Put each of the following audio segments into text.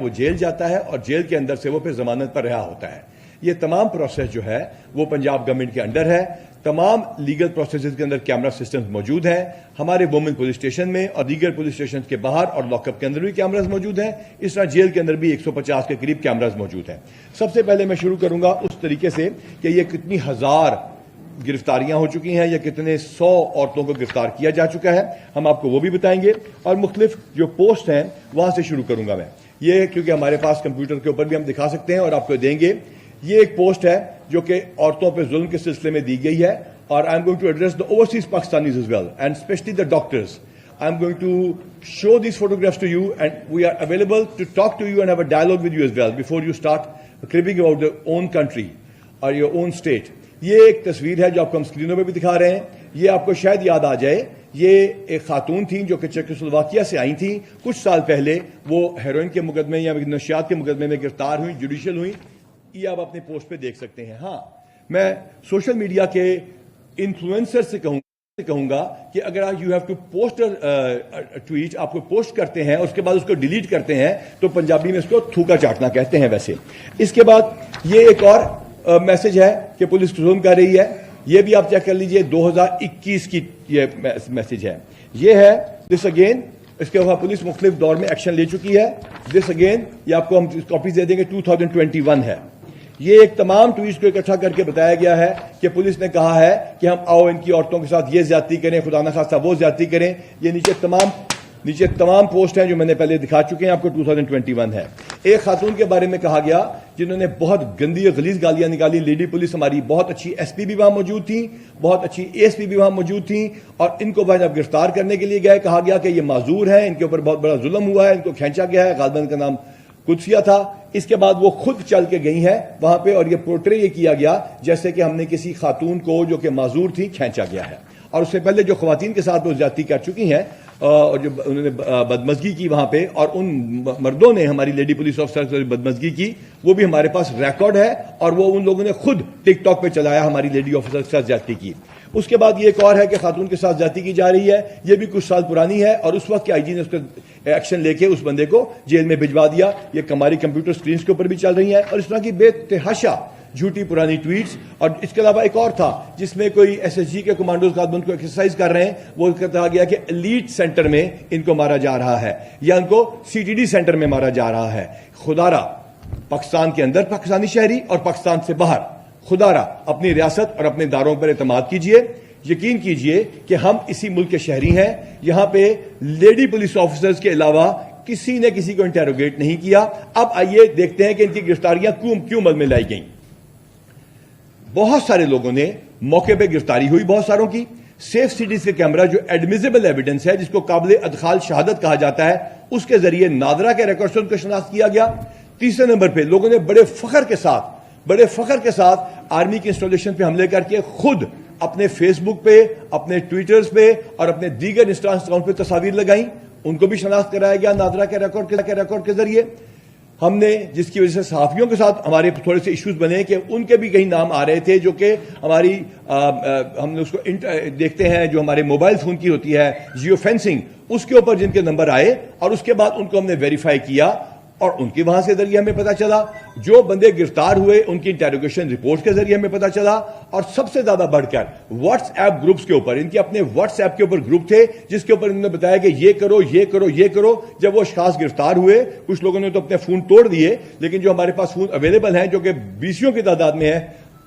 وہ جیل جاتا ہے اور جیل کے اندر سے وہ پھر ضمانت پر رہا ہوتا ہے. یہ تمام پروسیس جو ہے وہ پنجاب گورنمنٹ کے انڈر ہے. تمام لیگل پروسیسز کے اندر کیمرہ سسٹمز موجود ہیں. ہمارے وومن پولیس اسٹیشن میں اور دیگر پولیس اسٹیشن کے باہر اور لاک اپ کے اندر بھی کیمراز موجود ہیں. اس طرح جیل کے اندر بھی 150 کے قریب کیمراز موجود ہیں. سب سے پہلے میں شروع کروں گا اس طریقے سے کہ یہ کتنی ہزار گرفتاریاں ہو چکی ہیں یا کتنے 100 عورتوں کو گرفتار کیا جا چکا ہے. ہم آپ کو وہ بھی بتائیں گے اور مختلف جو پوسٹ ہیں وہاں سے شروع کروں گا میں. یہ کیونکہ ہمارے پاس کمپیوٹر کے اوپر بھی ہم دکھا سکتے ہیں اور آپ کو دیں گے. یہ ایک پوسٹ ہے جو کہ عورتوں پہ ظلم کے سلسلے میں دی گئی ہے اور I'm going to address the overseas Pakistanis as well and especially the doctors. I'm going to show these photographs to you and we are available to talk to you and have a dialogue with you as well before you start creeping about your own country or your own state. یہ ایک تصویر ہے جو آپ کو ہم اسکرینوں پہ بھی دکھا رہے ہیں. یہ آپ کو شاید یاد آ جائے, یہ ایک خاتون تھیں جو کہ چیکوسلوواکیہ سے آئی تھیں. کچھ سال پہلے وہ ہیروئن کے مقدمے یا نشیات کے مقدمے میں گرفتار ہوئی, جوڈیشل ہوئی. یہ آپ اپنے پوسٹ پہ دیکھ سکتے ہیں. ہاں, میں سوشل میڈیا کے انفلوئنسر سے کہوں گا کہ اگر آپ you have to post tweet, آپ کو پوسٹ کرتے ہیں اور اس کے بعد اس کو ڈیلیٹ کرتے ہیں تو پنجابی میں اس کو تھوکا چاٹنا کہتے ہیں. ویسے اس کے بعد یہ ایک اور میسج ہے کہ پولیس ظلم کر رہی ہے. یہ بھی آپ چیک کر لیجئے, 2021 کی یہ میسج ہے. یہ ہے دس اگین, اس کے بعد پولیس مختلف دور میں ایکشن لے چکی ہے. دس اگین, یہ آپ کو ہم کاپیز دے دیں گے, 2021 ہے. یہ ایک تمام ٹویٹس کو اکٹھا کر کے بتایا گیا ہے کہ پولیس نے کہا ہے کہ ہم آؤ ان کی عورتوں کے ساتھ یہ زیادتی کریں, خدا نخواستہ وہ زیادتی کریں. یہ نیچے تمام پوسٹ ہیں جو میں نے پہلے دکھا چکے ہیں آپ کو. 2021 ہے. ایک خاتون کے بارے میں کہا گیا جنہوں نے بہت گندی اور غلیظ گالیاں نکالی. لیڈی پولیس ہماری بہت اچھی ایس پی بھی وہاں موجود تھیں, بہت اچھی اے ایس پی بھی وہاں موجود تھیں, اور ان کو جب گرفتار کرنے کے لیے گئے کہا گیا کہ یہ معذور ہیں, ان کے اوپر بہت بڑا ظلم ہوا ہے, ان کو کھینچا گیا ہے. غالباً کا نام قدسیہ تھا. اس کے بعد وہ خود چل کے گئی ہیں وہاں پہ اور یہ پورٹرے یہ کیا گیا جیسے کہ ہم نے کسی خاتون کو جو کہ معذور تھی کھینچا گیا ہے. اور اس سے پہلے جو خواتین کے ساتھ وہ زیادتی کر چکی ہیں اور جو انہوں نے بدمزگی کی وہاں پہ, اور ان مردوں نے ہماری لیڈی پولیس آفیسر سے بدمزگی کی, وہ بھی ہمارے پاس ریکارڈ ہے. اور وہ ان لوگوں نے خود ٹک ٹاک پہ چلایا ہماری لیڈی آفیسر کے ساتھ زیادتی کی. اس کے بعد یہ ایک اور ہے کہ خاتون کے ساتھ زیادتی کی جا رہی ہے. یہ بھی کچھ سال پرانی ہے اور اس وقت کے آئی جی نے اس کا ایکشن لے کے اس بندے کو جیل میں بھجوا دیا. یہ ہماری کمپیوٹر سکرینز کے اوپر بھی چل رہی ہیں. اور اس طرح کی بے تحاشا جھوٹی پرانی ٹویٹس. اور اس کے علاوہ ایک اور تھا جس میں کوئی ایس ایس جی کے کمانڈوز خاتون کو ایکسرسائز کر رہے ہیں, وہ کہا گیا کہ ایلیٹ سینٹر میں ان کو مارا جا رہا ہے یا ان کو سی ٹی ڈی سینٹر میں مارا جا رہا ہے. خدارا پاکستان کے اندر پاکستانی شہری اور پاکستان سے باہر, خدارا اپنی ریاست اور اپنے اداروں پر اعتماد کیجئے. یقین کیجئے کہ ہم اسی ملک کے شہری ہیں. یہاں پہ لیڈی پولیس آفیسرز کے علاوہ کسی نے کسی کو انٹیروگیٹ نہیں کیا. اب آئیے دیکھتے ہیں کہ ان کی گرفتاریاں کیوں عمل میں لائی گئیں. بہت سارے لوگوں نے موقع پہ گرفتاری ہوئی, بہت ساروں کی. سیف سٹیز کے کیمرہ جو ایڈمیزیبل ایویڈنس ہے, جس کو قابل ادخال شہادت کہا جاتا ہے, اس کے ذریعے نادرا کے ریکارڈ سے ان کو شناخت کیا گیا. تیسرے نمبر پہ لوگوں نے بڑے فخر کے ساتھ آرمی کی انسٹالیشن پہ حملے کر کے خود اپنے فیس بک پہ, اپنے ٹویٹرز پہ اور اپنے دیگر انسٹاگرام اکاؤنٹ پہ تصاویر لگائیں. ان کو بھی شناخت کرایا گیا نادرا کے ریکارڈ کے ذریعے. ہم نے جس کی وجہ سے صحافیوں کے ساتھ ہمارے تھوڑے سے ایشوز بنے کہ ان کے بھی کئی نام آ رہے تھے جو کہ ہماری ہم نے اس کو دیکھتے ہیں جو ہمارے موبائل فون کی ہوتی ہے جیو فینسنگ, اس کے اوپر جن کے نمبر آئے اور اس کے بعد ان کو ہم نے ویریفائی کیا اور ان کے وہاں سے ذریعے ہمیں پتا چلا. جو بندے گرفتار ہوئے ان کی انٹیروگیشن رپورٹ کے ذریعے ہمیں پتا چلا. اور سب سے زیادہ بڑھ کر واٹس ایپ گروپس کے اوپر, ان کے اپنے واٹس ایپ کے اوپر گروپ تھے جس کے اوپر انہوں نے بتایا کہ یہ کرو. جب وہ اشخاص گرفتار ہوئے, کچھ لوگوں نے تو اپنے فون توڑ دیے, لیکن جو ہمارے پاس فون اویلیبل ہیں جو کہ 20 کی تعداد میں ہیں,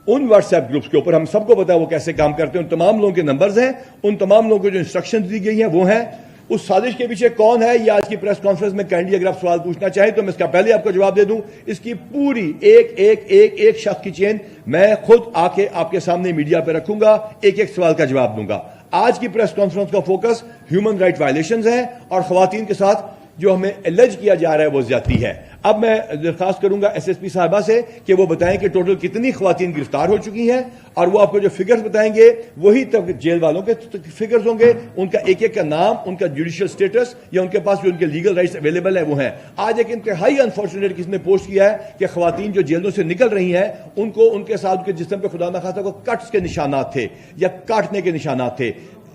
ان واٹس ایپ گروپس کے اوپر ہم سب کو پتا ہے وہ کیسے کام کرتے ہیں. ان تمام لوگوں کے نمبرز ہیں, ان تمام لوگوں کو جو انسٹرکشنز دی گئی ہیں وہ ہیں. اس سازش کے پیچھے کون ہے یہ آج کی پریس کانفرنس میں کائنڈلی اگر آپ سوال پوچھنا چاہیں تو میں اس کا پہلے آپ کو جواب دے دوں. اس کی پوری ایک شخص کی چین میں خود آ کے آپ کے سامنے میڈیا پہ رکھوں گا, ایک سوال کا جواب دوں گا. آج کی پریس کانفرنس کا فوکس ہیومن رائٹ وائلیشنز ہیں اور خواتین کے ساتھ جو ہمیں الج کیا جا رہا ہے وہ زیادتی ہے. اب میں درخواست کروں گا ایس ایس پی صاحبہ سے کہ وہ بتائیں کہ ٹوٹل کتنی خواتین گرفتار ہو چکی ہیں, اور وہ آپ کو جو فگرز بتائیں گے وہی جیل والوں کے فگرز ہوں گے. ان کا ایک کا نام, ان کا جوڈیشل سٹیٹس یا ان کے پاس جو ان کے لیگل رائٹس اویلیبل ہیں وہ ہیں. آج ایک انتہائی انفارچونیٹ کسی نے پوسٹ کیا ہے کہ خواتین جو جیلوں سے نکل رہی ہیں ان کو ان کے ساتھ ان کے جسم پہ خدا نخواستہ کو کٹس کے نشانات تھے یا کاٹنے کے نشانات تھے.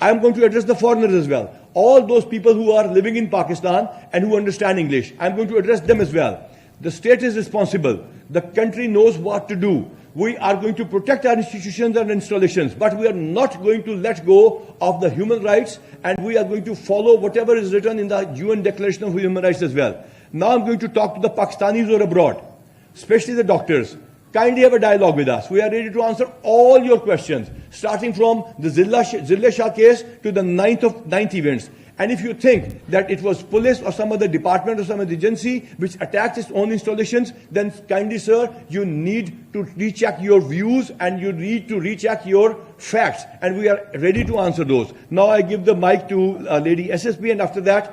I am going to address the foreigners as well. All those people who are living in Pakistan and who understand English, I am going to address them as well. The state is responsible. The country knows what to do. We are going to protect our institutions and installations, but we are not going to let go of the human rights, and we are going to follow whatever is written in the UN Declaration of Human Rights as well. Now I'm going to talk to the Pakistanis who are abroad, especially the doctors. Kindly have a dialogue with us. We are ready to answer all your questions, starting from the Zille Shah case to the ninth events. And if you think that it was police or some other department or some other agency which attacked its own installations, then kindly, sir, you need to recheck your views and you need to recheck your facts. And we are ready to answer those. Now I give the mic to Lady SSP, and after that,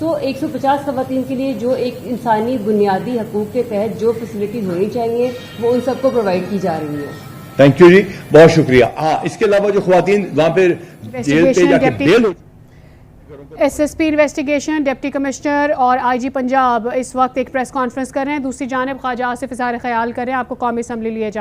سو 150 خواتین کے لیے جو ایک انسانی بنیادی حقوق کے تحت جو فیسلٹیز ہونی چاہیے وہ ان سب کو پرووائڈ کی جا رہی ہیں. تھینک یو جی, بہت شکریہ. ہاں, اس کے علاوہ جو خواتین وہاں پہ جیل پہ جا کے بیل ہو, S S P investigation deputy commissioner اور آئی جی پنجاب اس وقت ایک پریس کانفرنس کر رہے ہیں. دوسری جانب خواجہ آصف اظہار خیال کر رہے ہیں آپ کو قومی اسمبلی لیے جا